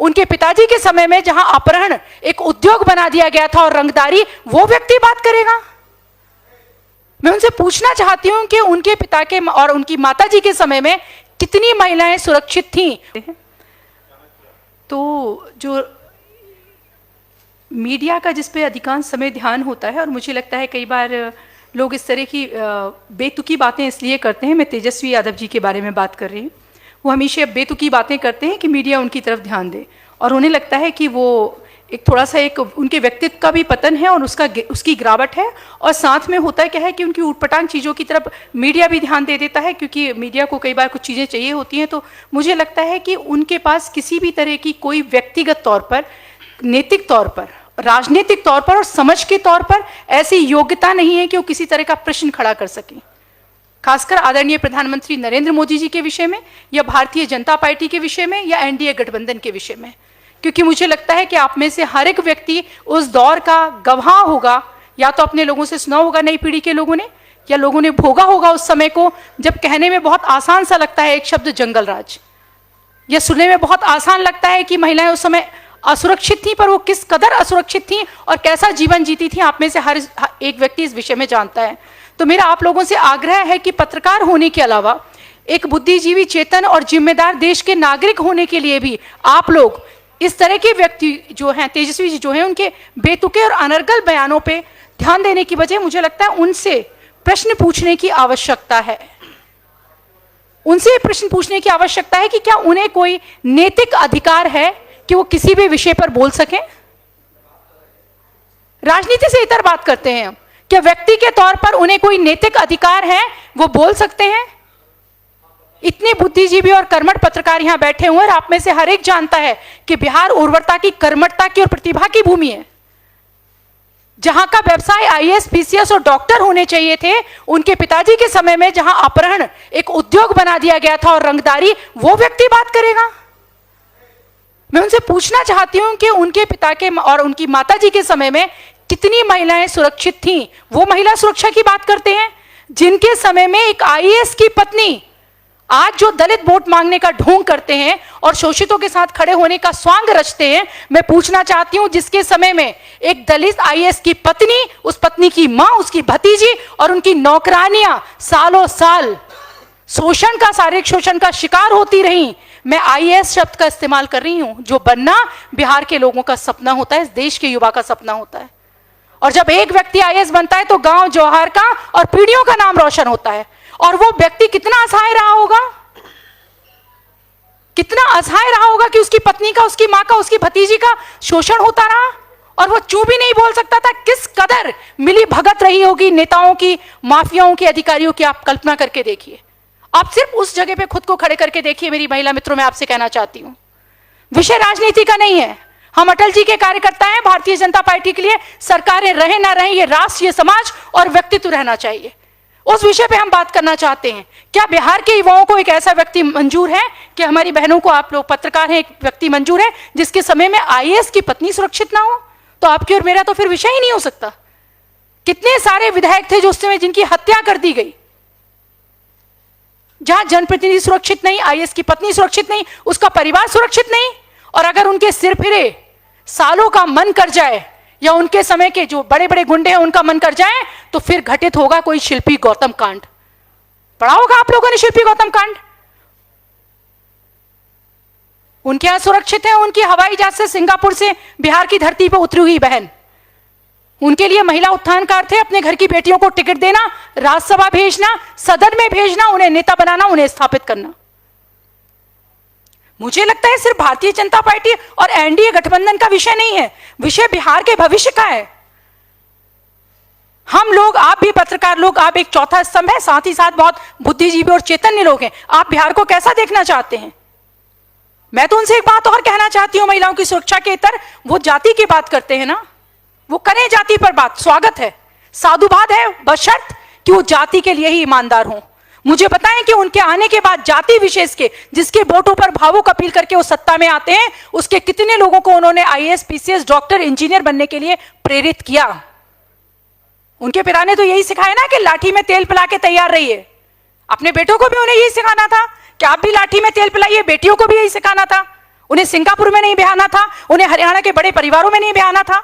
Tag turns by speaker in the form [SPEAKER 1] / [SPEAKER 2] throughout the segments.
[SPEAKER 1] उनके पिताजी के समय में जहां अपहरण एक उद्योग बना दिया गया था और रंगदारी, वो व्यक्ति बात करेगा? मैं उनसे पूछना चाहती हूं कि उनके पिता के और उनकी माताजी के समय में कितनी महिलाएं सुरक्षित थीं? तो जो मीडिया का जिस पे अधिकांश समय ध्यान होता है, और मुझे लगता है कई बार लोग इस तरह की बेतुकी बातें इसलिए करते हैं, मैं तेजस्वी यादव जी के बारे में बात कर रही हूँ, वो हमेशा बेतुकी बातें करते हैं कि मीडिया उनकी तरफ ध्यान दे, और उन्हें लगता है कि वो एक थोड़ा सा एक उनके व्यक्तित्व का भी पतन है और उसकी गिरावट है, और साथ में होता है क्या है कि उनकी ऊटपटांग चीज़ों की तरफ मीडिया भी ध्यान दे देता है, क्योंकि मीडिया को कई बार कुछ चीज़ें चाहिए होती हैं। तो मुझे लगता है कि उनके पास किसी भी तरह की कोई व्यक्तिगत तौर पर, नैतिक तौर पर, राजनीतिक तौर पर और समझ के तौर पर ऐसी योग्यता नहीं है कि वो किसी तरह का प्रश्न खड़ा कर सकें, खासकर आदरणीय प्रधानमंत्री नरेंद्र मोदी जी के विषय में, या भारतीय जनता पार्टी के विषय में, या एनडीए गठबंधन के विषय में। क्योंकि मुझे लगता है कि आप में से हर एक व्यक्ति उस दौर का गवाह होगा, या तो अपने लोगों से सुना होगा, नई पीढ़ी के लोगों ने, या लोगों ने भोगा होगा उस समय को, जब कहने में बहुत आसान सा लगता है एक शब्द जंगल राज, या सुनने में बहुत आसान लगता है कि महिलाएं उस समय असुरक्षित थी, पर वो किस कदर असुरक्षित थी और कैसा जीवन जीती थी, आप में से हर एक व्यक्ति इस विषय में जानता है। तो मेरा आप लोगों से आग्रह है कि पत्रकार होने के अलावा एक बुद्धिजीवी, चेतन और जिम्मेदार देश के नागरिक होने के लिए भी आप लोग इस तरह के व्यक्ति जो हैं, तेजस्वी जी जो हैं, उनके बेतुके और अनर्गल बयानों पे ध्यान देने की बजाय मुझे लगता है उनसे प्रश्न पूछने की आवश्यकता है। उनसे प्रश्न पूछने की आवश्यकता है कि क्या उन्हें कोई नैतिक अधिकार है कि वो किसी भी विषय पर बोल सकें। राजनीति से इतर बात करते हैं, क्या व्यक्ति के तौर पर उन्हें कोई नैतिक अधिकार है, वो बोल सकते हैं? इतने बुद्धिजीवी और कर्मठ पत्रकार यहां बैठे हुए हैं, और आप में से हर एक जानता है कि बिहार उर्वरता की, कर्मठता की और प्रतिभा की भूमि है। जहां का व्यवसाय आईएएस, पीसीएस और डॉक्टर होने चाहिए थे, उनके पिताजी के समय में जहां अपहरण एक उद्योग बना दिया गया था और रंगदारी, वो व्यक्ति बात करेगा? मैं उनसे पूछना चाहती हूं कि उनके पिता के और उनकी माताजी के समय में कितनी महिलाएं सुरक्षित थीं? वो महिला सुरक्षा की बात करते हैं जिनके समय में एक आईएएस की पत्नी आज जो दलित वोट मांगने का ढोंग करते हैं और शोषितों के साथ खड़े होने का स्वांग रचते हैं। मैं पूछना चाहती हूं, जिसके समय में एक दलित आईएएस की पत्नी, उस पत्नी की मां, उसकी भतीजी और उनकी नौकरानियां सालों साल शोषण का, शारीरिक शोषण का शिकार होती रहीं। मैं आईएएस शब्द का इस्तेमाल कर रही हूं, जो बनना बिहार के लोगों का सपना होता है, इस देश के युवा का सपना होता है। और जब एक व्यक्ति आईएएस बनता है तो गांव जौहार का और पीढ़ियों का नाम रोशन होता है। और वो व्यक्ति कितना असहाय रहा होगा, कितना असहाय रहा होगा कि उसकी पत्नी का, उसकी मां का, उसकी भतीजी का शोषण होता रहा और वो चू भी नहीं बोल सकता था। किस कदर मिली भगत रही होगी नेताओं की, माफियाओं की, अधिकारियों की, आप कल्पना करके देखिए। आप सिर्फ उस जगह पे खुद को खड़े करके देखिए। मेरी महिला मित्रों, मैं आपसे कहना चाहती हूं, विषय राजनीति का नहीं है। हम अटल जी के कार्यकर्ता हैं। भारतीय जनता पार्टी के लिए सरकारें रहे ना रहे, ये राष्ट्र, ये समाज और व्यक्तित्व रहना चाहिए। उस विषय पे हम बात करना चाहते हैं। क्या बिहार के युवाओं को एक ऐसा व्यक्ति मंजूर है कि हमारी बहनों को, आप लोग पत्रकार हैं, एक व्यक्ति मंजूर है जिसके समय में आईएएस की पत्नी सुरक्षित ना हो? तो आपकी और मेरा तो फिर विषय ही नहीं हो सकता। कितने सारे विधायक थे जो उस समय जिनकी हत्या कर दी गई, जहां जनप्रतिनिधि सुरक्षित नहीं, आईएएस की पत्नी सुरक्षित नहीं, उसका परिवार सुरक्षित नहीं। और अगर उनके सिर फिरे सालों का मन कर जाए, या उनके समय के जो बड़े बड़े गुंडे हैं उनका मन कर जाए, तो फिर घटित होगा कोई शिल्पी गौतम कांड। पढ़ा होगा आप लोगों ने शिल्पी गौतम कांड। उनके यहां सुरक्षित है, उनकी हवाई जहाज से सिंगापुर से बिहार की धरती पर उतरी हुई बहन। उनके लिए महिला उत्थानकार थे, अपने घर की बेटियों को टिकट देना, राज्यसभा भेजना, सदन में भेजना, उन्हें नेता बनाना, उन्हें स्थापित करना। मुझे लगता है सिर्फ भारतीय जनता पार्टी और एनडीए गठबंधन का विषय नहीं है, विषय बिहार के भविष्य का है। हम लोग, आप भी पत्रकार लोग, आप एक चौथा स्तंभ है, साथ ही साथ बहुत बुद्धिजीवी और चैतन्य लोग हैं। आप बिहार को कैसा देखना चाहते हैं? मैं तो उनसे एक बात और कहना चाहती हूं, महिलाओं की सुरक्षा के इतर वो जाति की बात करते हैं ना, वो करें जाति पर बात, स्वागत है, साधुवाद है, बशर्त कि वो जाति के लिए ही ईमानदार हों। मुझे बताएं कि उनके आने के बाद जाति विशेष के, जिसके वोटों पर भावुक अपील करके वो सत्ता में आते हैं, उसके कितने लोगों को उन्होंने आईएएस, पीसीएस, डॉक्टर, इंजीनियर बनने के लिए प्रेरित किया? उनके पिता ने तो यही सिखाया ना कि लाठी में तेल पिला के तैयार रहिए। अपने बेटों को भी उन्हें यही सिखाना था कि आप भी लाठी में तेल पिलाइए, बेटियों को भी यही सिखाना था। उन्हें सिंगापुर में नहीं ब्याहना था, उन्हें हरियाणा के बड़े परिवारों में नहीं ब्याहना था।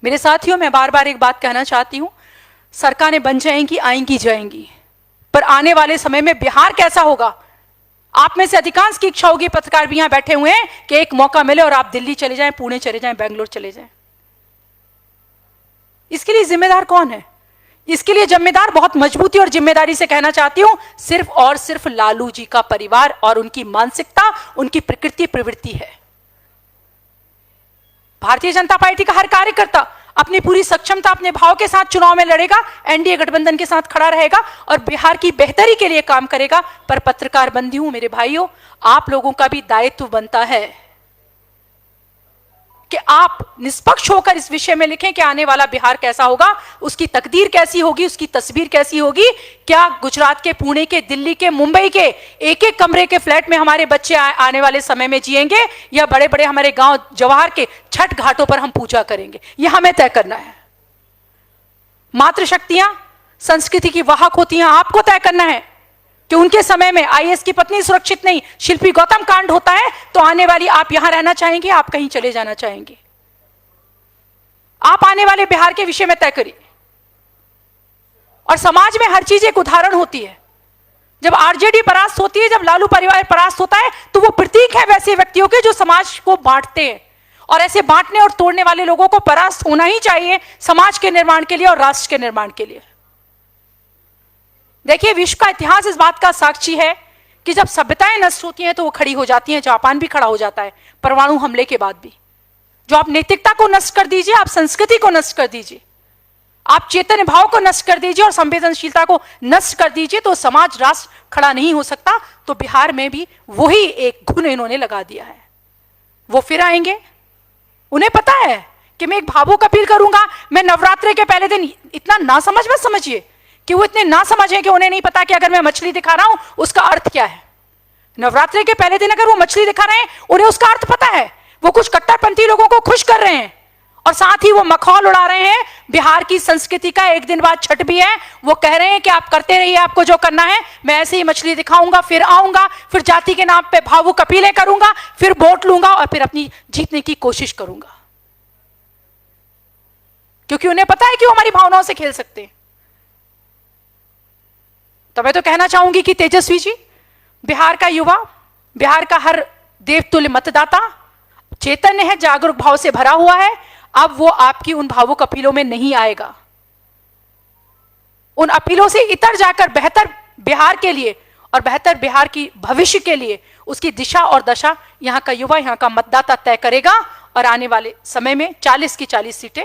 [SPEAKER 1] मेरे साथियों, मैं बार बार एक बात कहना चाहती हूं, सरकारें बन जाएंगी, आएंगी, जाएंगी, पर आने वाले समय में बिहार कैसा होगा? आप में से अधिकांश की इच्छा होगी, पत्रकार भी यहां बैठे हुए हैं, कि एक मौका मिले और आप दिल्ली चले जाएं, पुणे चले जाएं, बेंगलोर चले जाएं। इसके लिए जिम्मेदार कौन है? इसके लिए जिम्मेदार, बहुत मजबूती और जिम्मेदारी से कहना चाहती हूं, सिर्फ और सिर्फ लालू जी का परिवार और उनकी मानसिकता, उनकी प्रकृति, प्रवृत्ति है। भारतीय जनता पार्टी का हर कार्यकर्ता अपनी पूरी सक्षमता, अपने भाव के साथ चुनाव में लड़ेगा, एनडीए गठबंधन के साथ खड़ा रहेगा और बिहार की बेहतरी के लिए काम करेगा। पर पत्रकार बंदी हूं मेरे भाइयों, आप लोगों का भी दायित्व बनता है कि आप निष्पक्ष होकर इस विषय में लिखें कि आने वाला बिहार कैसा होगा, उसकी तकदीर कैसी होगी, उसकी तस्वीर कैसी होगी। क्या गुजरात के, पुणे के, दिल्ली के, मुंबई के एक एक कमरे के फ्लैट में हमारे बच्चे आने वाले समय में जिएंगे, या बड़े बड़े हमारे गांव जवाहर के छठ घाटों पर हम पूजा करेंगे? यह हमें तय करना है। मातृशक्तियां संस्कृति की वाहक होती हैं, आपको तय करना है कि उनके समय में आईएएस की पत्नी सुरक्षित नहीं, शिल्पी गौतम कांड होता है, तो आने वाली आप यहां रहना चाहेंगे, आप कहीं चले जाना चाहेंगे? आप आने वाले बिहार के विषय में तय करिए। और समाज में हर चीज एक उदाहरण होती है। जब आरजेडी परास्त होती है, जब लालू परिवार परास्त होता है, तो वो प्रतीक है वैसे व्यक्तियों के जो समाज को बांटते हैं। और ऐसे बांटने और तोड़ने वाले लोगों को परास्त होना ही चाहिए, समाज के निर्माण के लिए और राष्ट्र के निर्माण के लिए। देखिए, विश्व का इतिहास इस बात का साक्षी है कि जब सभ्यताएं नष्ट होती हैं तो वो खड़ी हो जाती हैं। जापान भी खड़ा हो जाता है परमाणु हमले के बाद भी। जो आप नैतिकता को नष्ट कर दीजिए, आप संस्कृति को नष्ट कर दीजिए, आप चेतन भाव को नष्ट कर दीजिए और संवेदनशीलता को नष्ट कर दीजिए, तो समाज, राष्ट्र खड़ा नहीं हो सकता। तो बिहार में भी वही एक घुन इन्होंने लगा दिया है। वो फिर आएंगे, उन्हें पता है कि मैं एक भावुक अपील करूंगा। मैं नवरात्रि के पहले दिन इतना ना समझ मत समझिए कि वो इतने ना समझे कि उन्हें नहीं पता कि अगर मैं मछली दिखा रहा हूं उसका अर्थ क्या है। नवरात्रि के पहले दिन अगर वो मछली दिखा रहे हैं, उन्हें उसका अर्थ पता है। वो कुछ कट्टरपंथी लोगों को खुश कर रहे हैं और साथ ही वो मखौल उड़ा रहे हैं बिहार की संस्कृति का। एक दिन बाद छठ भी है, वो कह रहे हैं कि आप करते रहिए, आपको जो करना है, मैं ऐसे ही मछली दिखाऊंगा, फिर आऊंगा, फिर जाति के नाम पे भावुक अपीलें करूंगा, फिर वोट लूंगा और फिर अपनी जीतने की कोशिश करूंगा। क्योंकि उन्हें पता है कि वो हमारी भावनाओं से खेल सकते हैं। तो मैं तो कहना चाहूंगी कि तेजस्वी जी, बिहार का युवा, बिहार का हर देवतुल्य मतदाता चैतन्य है, जागरूक भाव से भरा हुआ है। अब वो आपकी उन भावुक अपीलों में नहीं आएगा। उन अपीलों से इतर जाकर बेहतर बिहार के लिए और बेहतर बिहार की भविष्य के लिए उसकी दिशा और दशा यहां का युवा, यहां का मतदाता तय करेगा। और आने वाले समय में 40 की 40 सीटें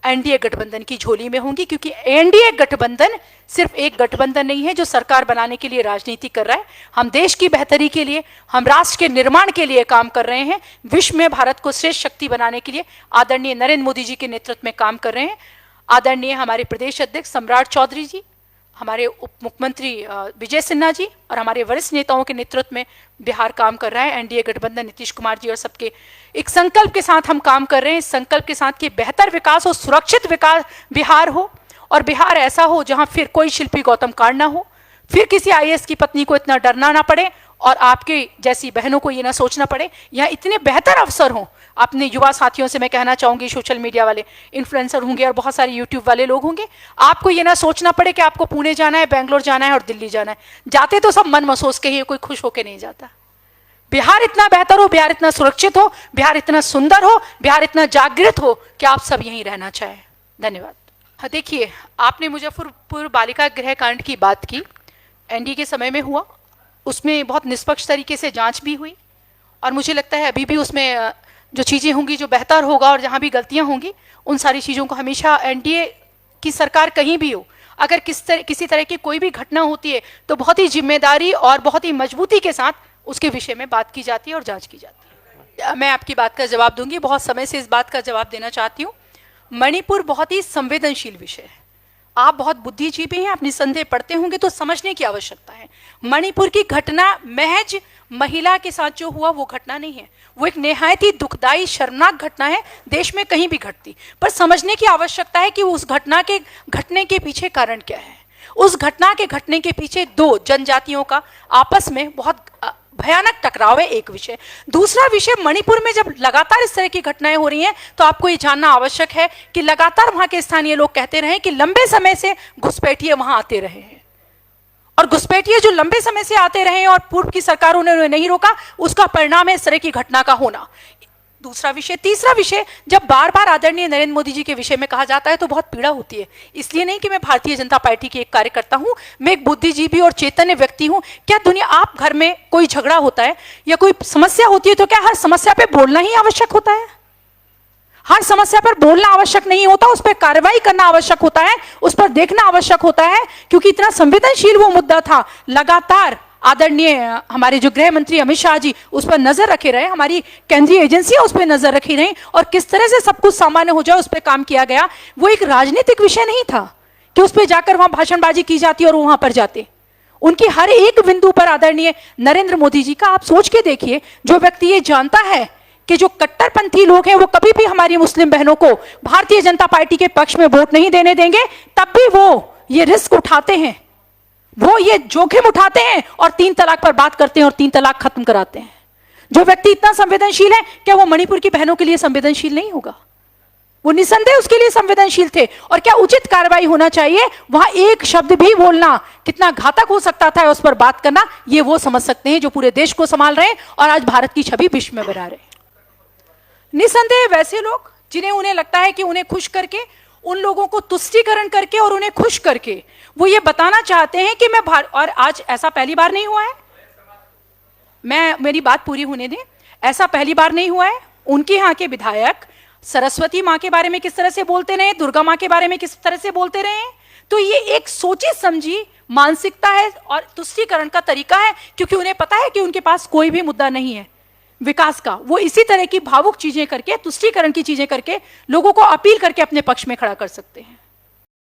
[SPEAKER 1] एनडीए गठबंधन की झोली में होंगी। क्योंकि एनडीए गठबंधन सिर्फ एक गठबंधन नहीं है जो सरकार बनाने के लिए राजनीति कर रहा है। हम देश की बेहतरी के लिए, हम राष्ट्र के निर्माण के लिए काम कर रहे हैं। विश्व में भारत को श्रेष्ठ शक्ति बनाने के लिए आदरणीय नरेंद्र मोदी जी के नेतृत्व में काम कर रहे हैं। आदरणीय हमारे प्रदेश अध्यक्ष सम्राट चौधरी जी, हमारे उप मुख्यमंत्री विजय सिन्हा जी और हमारे वरिष्ठ नेताओं के नेतृत्व में बिहार काम कर रहा है। एनडीए गठबंधन, नीतीश कुमार जी और सबके एक संकल्प के साथ हम काम कर रहे हैं। इस संकल्प के साथ कि बेहतर विकास हो, सुरक्षित विकास बिहार हो, और बिहार ऐसा हो जहां फिर कोई शिल्पी गौतम कांड ना हो, फिर किसी आईएएस की पत्नी को इतना डरना ना पड़े और आपके जैसी बहनों को ये ना सोचना पड़े। यहाँ इतने बेहतर अवसर हों। अपने युवा साथियों से मैं कहना चाहूंगी, सोशल मीडिया वाले इन्फ्लुएंसर होंगे और बहुत सारे यूट्यूब वाले लोग होंगे, आपको ये ना सोचना पड़े कि आपको पुणे जाना है, बेंगलोर जाना है और दिल्ली जाना है। जाते तो सब मन महसूस के ही, कोई खुश होकर नहीं जाता। बिहार इतना बेहतर हो, बिहार इतना सुरक्षित हो, बिहार इतना सुंदर हो, बिहार इतना जागृत हो कि आप सब यहीं रहना चाहें। धन्यवाद। हाँ, देखिए, आपने मुजफ्फरपुर बालिका गृह कांड की बात की। एनडीए के समय में हुआ, उसमें बहुत निष्पक्ष तरीके से जांच भी हुई और मुझे लगता है अभी भी उसमें जो चीज़ें होंगी, जो बेहतर होगा और जहाँ भी गलतियाँ होंगी, उन सारी चीज़ों को हमेशा एनडीए की सरकार कहीं भी हो, अगर किसी तरह की कोई भी घटना होती है तो बहुत ही जिम्मेदारी और बहुत ही मजबूती के साथ उसके विषय में बात की जाती है और जाँच की जाती है। मैं आपकी बात का जवाब दूंगी, बहुत समय से इस बात का जवाब देना चाहती हूँ। मणिपुर बहुत ही संवेदनशील विषय है। आप बहुत बुद्धिजीवी हैं, अपनी संदेह पढ़ते होंगे तो समझने की आवश्यकता है। मणिपुर की घटना महज महिला के साथ जो हुआ वो घटना नहीं है, वो एक निहायत ही दुखदाई, शर्मनाक घटना है, देश में कहीं भी घटती। पर समझने की आवश्यकता है कि उस घटना के घटने के पीछे कारण क्या है। उस घटना के घटने के पीछे दो जनजातियों का आपस में बहुत भयानक टकराव है एक विषय। दूसरा विषय, मणिपुर में जब लगातार इस तरह की घटनाएं हो रही हैं तो आपको ये जानना आवश्यक है कि लगातार वहां के स्थानीय लोग कहते रहे कि लंबे समय से घुसपैठिए वहां आते रहे हैं, और घुसपैठिए जो लंबे समय से आते रहे और पूर्व की सरकारों ने उन्हें नहीं रोका, उसका परिणाम है इस तरह की घटना का होना। दूसरा विषय। तीसरा विषय, जब बार बार आदरणीय नरेंद्र मोदी जी के विषय में कहा जाता है तो बहुत पीड़ा होती है। इसलिए नहीं कि मैं भारतीय जनता पार्टी की एक कार्यकर्ता हूं, मैं एक बुद्धिजीवी और चैतन्य व्यक्ति हूं। क्या दुनिया, आप घर में कोई झगड़ा होता है या कोई समस्या होती है तो क्या हर समस्या पे बोलना ही आवश्यक होता है? हर समस्या पर बोलना आवश्यक नहीं होता, उस पर कार्रवाई करना आवश्यक होता है, उस पर देखना आवश्यक होता है, क्योंकि इतना संवेदनशील वो मुद्दा था। लगातार आदरणीय हमारे जो गृह मंत्री अमित शाह जी उस पर नजर रखे रहे, हमारी केंद्रीय एजेंसियां उस पर नजर रखी रही, और किस तरह से सब कुछ सामान्य हो जाए उस पर काम किया गया। वो एक राजनीतिक विषय नहीं था कि उस पर जाकर वहां भाषणबाजी की जाती और वहां पर जाते। उनकी हर एक बिंदु पर आदरणीय नरेंद्र मोदी जी का आप सोच के देखिए, जो व्यक्ति ये जानता है कि जो कट्टरपंथी लोग हैं वो कभी भी हमारी मुस्लिम बहनों को भारतीय जनता पार्टी के पक्ष में वोट नहीं देने देंगे, तब भी वो ये रिस्क उठाते हैं, वो ये जोखिम उठाते हैं और 3 तलाक पर बात करते हैं और 3 तलाक खत्म कराते हैं। जो व्यक्ति इतना संवेदनशील है, क्या वो मणिपुर की बहनों के लिए संवेदनशील नहीं होगा? वो निसंदेह उसके लिए संवेदनशील थे। और क्या उचित कार्रवाई होना चाहिए, वहां एक शब्द भी बोलना कितना घातक हो सकता था उस पर बात करना, ये वो समझ सकते हैं जो पूरे देश को संभाल रहे हैं और आज भारत की छवि विश्व में बना रहे हैं। निसंदेह वैसे लोग जिन्हें उन्हें लगता है कि उन्हें खुश करके, उन लोगों को तुष्टीकरण करके और उन्हें खुश करके वो ये बताना चाहते हैं कि मैं और आज ऐसा पहली बार नहीं हुआ है, मेरी बात पूरी होने दें, ऐसा पहली बार नहीं हुआ है। उनके यहाँ के विधायक सरस्वती माँ के बारे में किस तरह से बोलते रहे, दुर्गा माँ के बारे में किस तरह से बोलते रहे, तो ये एक सोची समझी मानसिकता है और तुष्टीकरण का तरीका है, क्योंकि उन्हें पता है कि उनके पास कोई भी मुद्दा नहीं है विकास का। वो इसी तरह की भावुक चीजें करके, तुष्टीकरण की चीजें करके लोगों को अपील करके अपने पक्ष में खड़ा कर सकते हैं।